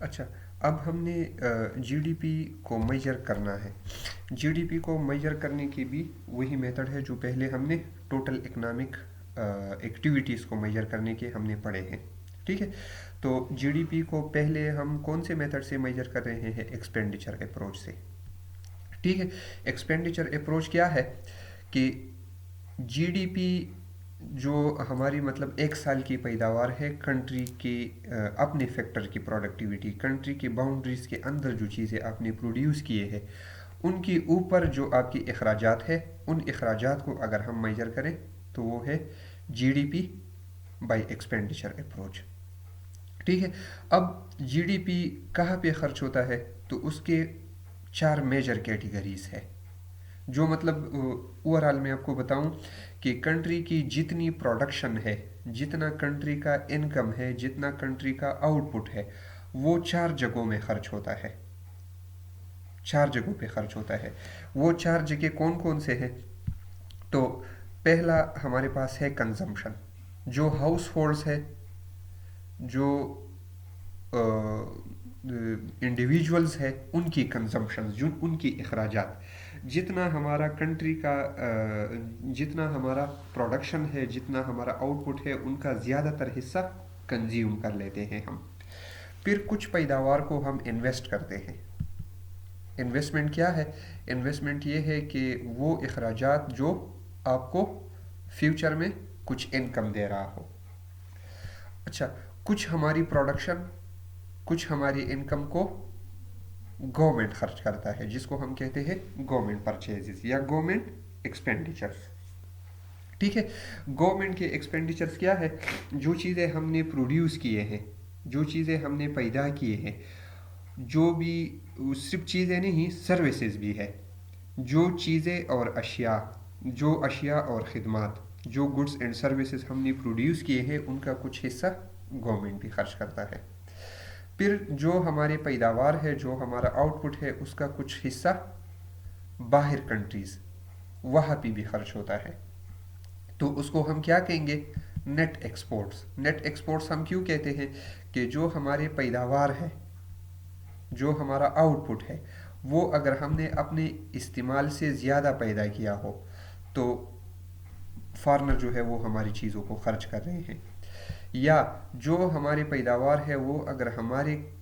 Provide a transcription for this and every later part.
अच्छा, अब हमने जीडीपी को मेजर करना है। जीडीपी को मेजर करने की भी वही मेथड है जो पहले हमने टोटल इकोनॉमिक एक्टिविटीज़ को मेजर करने के हमने पढ़े हैं। ठीक है। तो जीडीपी को पहले हम कौन से मेथड से मेजर कर रहे हैं? एक्सपेंडिचर अप्रोच से। ठीक है। एक्सपेंडिचर अप्रोच क्या है कि जीडीपी जो हमारी मतलब एक साल की पैदावार है कंट्री की, अपने फैक्टर की प्रोडक्टिविटी, कंट्री की बाउंड्रीज के अंदर जो चीज़ें आपने प्रोड्यूस किए हैं उनके ऊपर जो आपकी अखराजात है, उन अखराजात को अगर हम मेजर करें तो वो है जीडीपी बाय एक्सपेंडिचर अप्रोच। ठीक है। अब जीडीपी कहाँ पे खर्च होता है? तो उसके चार मेजर कैटेगरीज है। जो मतलब ओवरऑल मैं आपको बताऊं कि कंट्री की जितनी प्रोडक्शन है, जितना कंट्री का इनकम है, जितना कंट्री का आउटपुट है, वो चार जगहों में खर्च होता है। चार जगहों पे खर्च होता है। वो चार जगह कौन कौन से हैं? तो पहला हमारे पास है कंजम्पशन। जो हाउस होल्ड्स है, जो इंडिविजुअल्स है, उनकी कंजम्पशन, जो उनकी अखराजात, जितना हमारा कंट्री का जितना हमारा प्रोडक्शन है, जितना हमारा आउटपुट है, उनका ज़्यादातर हिस्सा कंज्यूम कर लेते हैं हम। फिर कुछ पैदावार को हम इन्वेस्ट करते हैं। इन्वेस्टमेंट क्या है? इन्वेस्टमेंट ये है कि वो अखराजात जो आपको फ्यूचर में कुछ इनकम दे रहा हो। अच्छा, कुछ हमारी प्रोडक्शन, कुछ हमारी इनकम को गवर्नमेंट खर्च करता है, जिसको हम कहते हैं गवर्नमेंट परचेजेस या गवर्नमेंट एक्सपेंडिचर्स। ठीक है। गवर्नमेंट के एक्सपेंडिचर्स क्या है? जो चीज़ें हमने प्रोड्यूस किए हैं, जो चीज़ें हमने पैदा किए हैं, जो भी, सिर्फ चीज़ें नहीं, सर्विसेज भी है। जो चीज़ें और अशिया, जो अशिया और ख़िदमत, जो गुड्स एंड सर्विसेज हमने प्रोड्यूस किए हैं, उनका कुछ हिस्सा गवर्नमेंट भी खर्च करता है। फिर जो हमारी पैदावार है, जो हमारा आउटपुट है, उसका कुछ हिस्सा बाहर कंट्रीज, वहाँ पे भी खर्च होता है। तो उसको हम क्या कहेंगे? Net exports. नेट एक्सपोर्ट्स हम क्यों कहते हैं? कि जो हमारे पैदावार है, जो हमारा आउटपुट है, वो अगर हमने अपने इस्तेमाल से ज़्यादा पैदा किया हो तो फार्मर जो है वो हमारी चीज़ों को खर्च कर रहे हैं। या जो हमारी पैदावार है वो अगर हमारे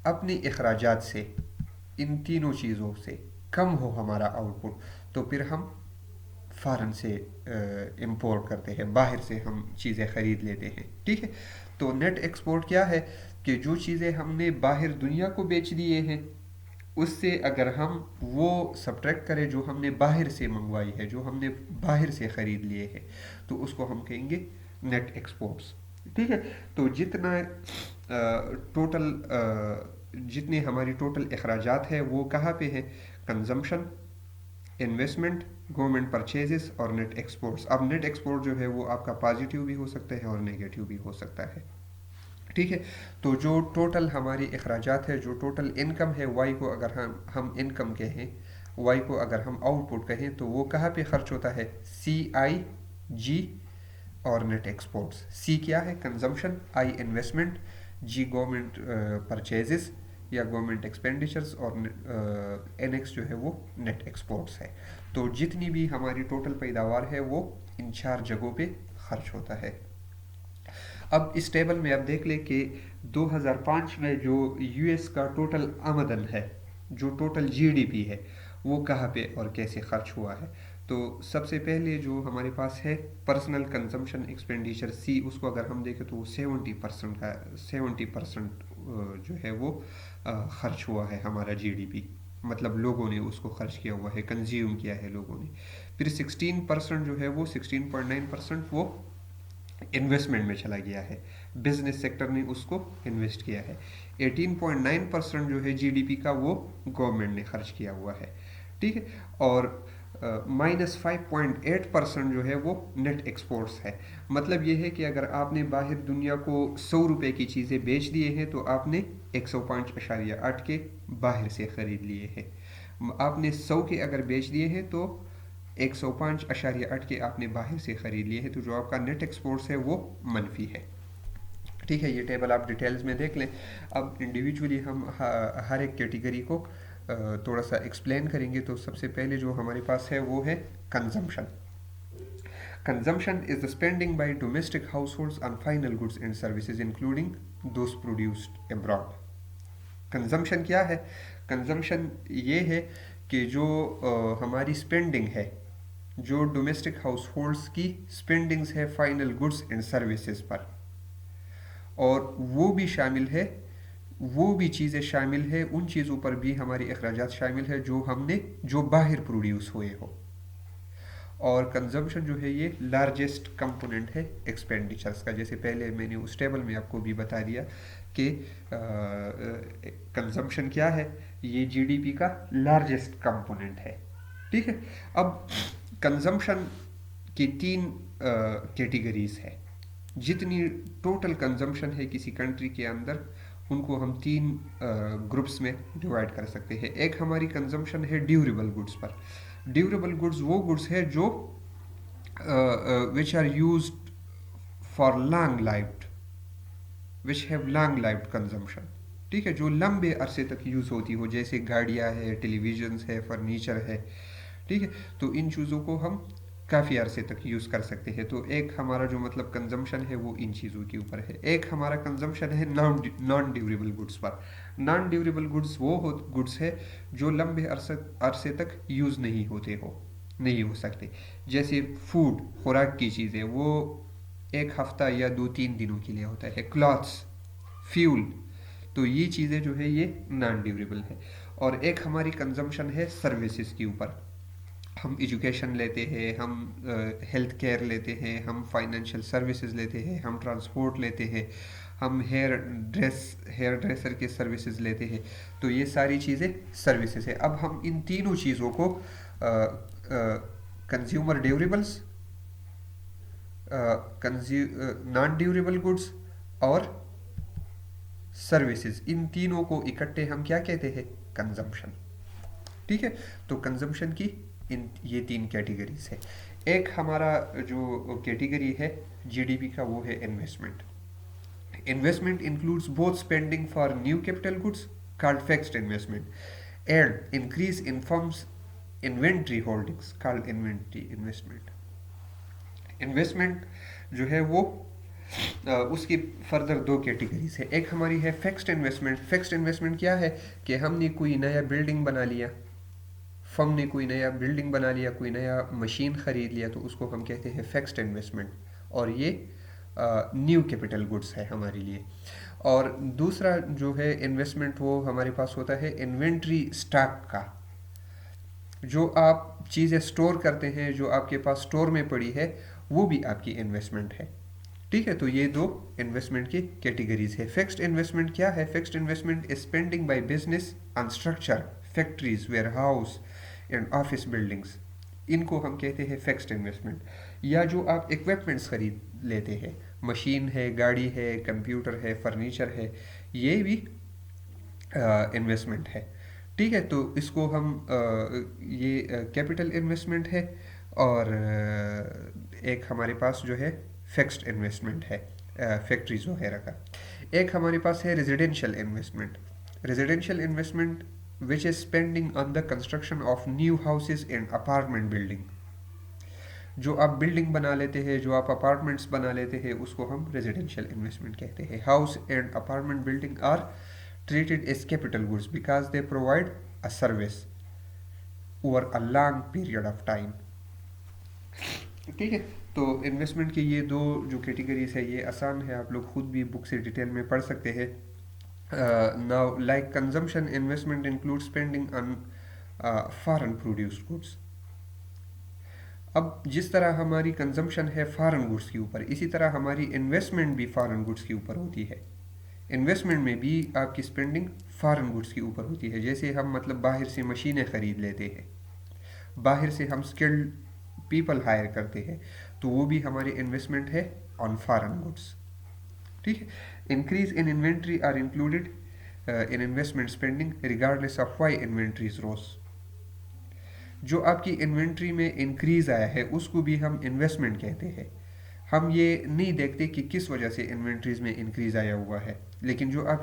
अपने अखराजात से, इन तीनों चीज़ों से कम हो हमारा आउटपुट, तो फिर हम फ़ॉरेन से इंपोर्ट करते हैं, बाहर से हम चीज़ें ख़रीद लेते हैं। ठीक है। तो नेट एक्सपोर्ट क्या है कि जो चीज़ें हमने बाहर दुनिया को बेच दिए हैं, उससे अगर हम वो सब्ट्रैक्ट करें जो हमने बाहर से मंगवाई है, जो हमने बाहर से ख़रीद लिए हैं, तो उसको हम कहेंगे नेट एक्सपोर्ट्स। ठीक है। तो जितना टोटल जितने हमारी टोटल अखराजात है वो कहाँ पे है? कंजम्पशन, इन्वेस्टमेंट, गवर्नमेंट परचेजेस और नेट एक्सपोर्ट्स। अब नेट एक्सपोर्ट जो है वो आपका पॉजिटिव भी हो सकता है और नेगेटिव भी हो सकता है। ठीक है। तो जो टोटल हमारी अखराजात है, जो टोटल इनकम है, वाई को अगर हम इनकम कहें, वाई को अगर हम आउटपुट कहें, तो वो कहाँ पे खर्च होता है? सी, आई, जी और नेट एक्सपोर्ट्स। सी क्या है? Consumption, I investment, G government purchases या गवर्नमेंट एक्सपेंडिचर्स और एन एक्स जो है वो नेट एक्सपोर्ट्स है। तो जितनी भी हमारी टोटल पैदावार है वो इन चार जगहों पे खर्च होता है। अब इस टेबल में आप देख लें कि 2005 में जो यूएस का टोटल आमदन है, जो टोटल जीडीपी है, वो कहाँ पे और कैसे खर्च हुआ है। तो सबसे पहले जो हमारे पास है पर्सनल कंजम्पशन एक्सपेंडिचर, सी, उसको अगर हम देखें तो वो 70% का 70% जो है वो खर्च हुआ है हमारा जीडीपी। मतलब लोगों ने उसको खर्च किया हुआ है, कंज्यूम किया है लोगों ने। फिर 16% जो है वो 16.9% वो इन्वेस्टमेंट में चला गया है, बिजनेस सेक्टर ने उसको इन्वेस्ट किया है। 18.9% जो है जीडीपी का वो गवर्नमेंट ने खर्च किया हुआ है। ठीक है। और -5.8% जो है वो नेट एक्सपोर्ट्स है। मतलब ये है कि अगर आपने बाहर दुनिया को 100 रुपए की चीज़ें बेच दिए हैं तो आपने 105.8 के बाहर से ख़रीद लिए हैं। आपने 100 के अगर बेच दिए हैं तो 105.8 के आपने बाहर से ख़रीद लिए हैं, तो जो आपका नेट एक्सपोर्ट्स है वो मनफी है। ठीक है, ये टेबल आप डिटेल्स में देख लें। अब इंडिविजुअली हम हर एक कैटेगरी को थोड़ा सा एक्सप्लेन करेंगे। तो सबसे पहले जो हमारे पास है वो है consumption. Consumption is the spending by domestic households on final goods and services including those produced abroad. Consumption क्या है? कंजम्पशन ये है कि जो हमारी स्पेंडिंग है, जो डोमेस्टिक हाउस की स्पेंडिंग्स है फाइनल गुड्स एंड सर्विसेज पर, और वो भी शामिल है, वो भी चीज़ें शामिल है, उन चीज़ों पर भी हमारी अखराजात शामिल है जो बाहर प्रोड्यूस हुए हो। और कंजम्पशन जो है ये लार्जेस्ट कंपोनेंट है एक्सपेंडिचर्स का। जैसे पहले मैंने उस टेबल में आपको भी बता दिया कि कंजम्पशन क्या है, ये जीडीपी का लार्जेस्ट कंपोनेंट है। ठीक है, अब कंजम्पशन की तीन कैटेगरीज है। जितनी टोटल कंजम्पशन है किसी कंट्री के अंदर, उनको हम तीन ग्रुप्स में डिवाइड कर सकते हैं। एक हमारी कंजम्पशन है ड्यूरेबल गुड्स पर। ड्यूरेबल गुड्स वो गुड्स है जो which are used for long lifed, which have long lifed consumption. ठीक है, जो लंबे अरसे तक यूज़ होती हो, जैसे गाड़ियाँ है, टेलीविजन्स है, फर्नीचर है। ठीक है, तो इन चीज़ों को हम काफ़ी अरसे तक यूज़ कर सकते हैं। तो एक हमारा जो मतलब कंजम्पशन है वो इन चीज़ों के ऊपर है। एक हमारा कंजम्पशन है नॉन ड्यूरेबल गुड्स पर। नॉन ड्यूरेबल गुड्स वो गुड्स है जो लंबे अरसे तक यूज़ नहीं हो सकते। जैसे फूड, खुराक की चीज़ें, वो एक हफ्ता या 2-3 दिनों के लिए होता है। क्लॉथ्स, फ्यूल, तो ये चीज़ें जो है ये नॉन ड्यूरेबल है। और एक हमारी कंजम्पशन है सर्विसेज के ऊपर। हम एजुकेशन लेते हैं, हम हेल्थ केयर लेते हैं, हम फाइनेंशियल सर्विसेज लेते हैं, हम ट्रांसपोर्ट लेते हैं, हम हेयर ड्रेसर के सर्विसेज लेते हैं। तो ये सारी चीज़ें सर्विसेज है। अब हम इन तीनों चीज़ों को consumer durables, non durable goods और सर्विसेज, इन तीनों को इकट्ठे हम क्या कहते हैं? कंजम्पशन। ठीक है, तो कंजम्पशन की ये तीन कैटेगरीज है। एक हमारा जो कैटेगरी है जीडीपी का वो है investment. Investment includes both spending for new capital goods called fixed investment and increase in firms inventory holdings called inventory investment. Investment जो है वो उसकी फर्दर दो कैटेगरीज है। एक हमारी है फिक्स्ड इन्वेस्टमेंट। फिक्स्ड इन्वेस्टमेंट क्या है कि हमने कोई नया बिल्डिंग बना लिया, फर्म ने कोई नया बिल्डिंग बना लिया, कोई नया मशीन ख़रीद लिया, तो उसको हम कहते हैं फिक्स्ड इन्वेस्टमेंट, और ये न्यू कैपिटल गुड्स है हमारे लिए। और दूसरा जो है इन्वेस्टमेंट वो हमारे पास होता है इन्वेंट्री स्टॉक का। जो आप चीज़ें स्टोर करते हैं, जो आपके पास स्टोर में पड़ी है, वो भी आपकी इन्वेस्टमेंट है। ठीक है, तो ये दो इन्वेस्टमेंट की कैटेगरीज है। फिक्स्ड इन्वेस्टमेंट क्या है? Fixed investment is spending by business on structure, factories, warehouse and office buildings, इनको हम कहते हैं फिक्स्ड इन्वेस्टमेंट। या जो आप इक्विपमेंट्स खरीद लेते हैं, मशीन है, गाड़ी है, कंप्यूटर है, फर्नीचर है, ये भी इन्वेस्टमेंट है। ठीक है, तो इसको हम ये कैपिटल इन्वेस्टमेंट है। और एक हमारे पास जो है फिक्स्ड इन्वेस्टमेंट है फैक्ट्रीज वगैरह का। एक हमारे पास है residential investment. Residential investment which is spending on the construction of new houses and apartment building। जो आप बिल्डिंग बना लेते हैं, जो आप अपार्टमेंट्स बना लेते हैं, उसको हम रेजिडेंशियल इन्वेस्टमेंट कहते हैं। House and apartment building are treated as capital goods because they provide a service over a long period of time। ठीक है, तो इन्वेस्टमेंट के ये दो जो कैटेगरीज है ये आसान है, आप लोग खुद भी बुक से डिटेल में पढ़ सकते हैं। Now, like consumption, investment includes spending on foreign produced goods। अब जिस तरह हमारी कंजम्पशन है फॉरेन गुड्स के ऊपर, इसी तरह हमारी इन्वेस्टमेंट भी फॉरेन गुड्स के ऊपर होती है। इन्वेस्टमेंट में भी आपकी स्पेंडिंग फॉरेन गुड्स के ऊपर होती है। जैसे हम मतलब बाहर से मशीनें ख़रीद लेते हैं, बाहर से हम स्किल्ड पीपल हायर करते हैं, तो वो भी हमारी इन्वेस्टमेंट है ऑन फॉरेन गुड्स। ठीक है, increase in inventory are included in investment spending regardless of why inventories rose. जो आपकी इन्वेंट्री में इंक्रीज आया है उसको भी हम इन्वेस्टमेंट कहते हैं। हम ये नहीं देखते कि किस वजह से इन्वेंट्रीज में इंक्रीज आया हुआ है, लेकिन जो आपकी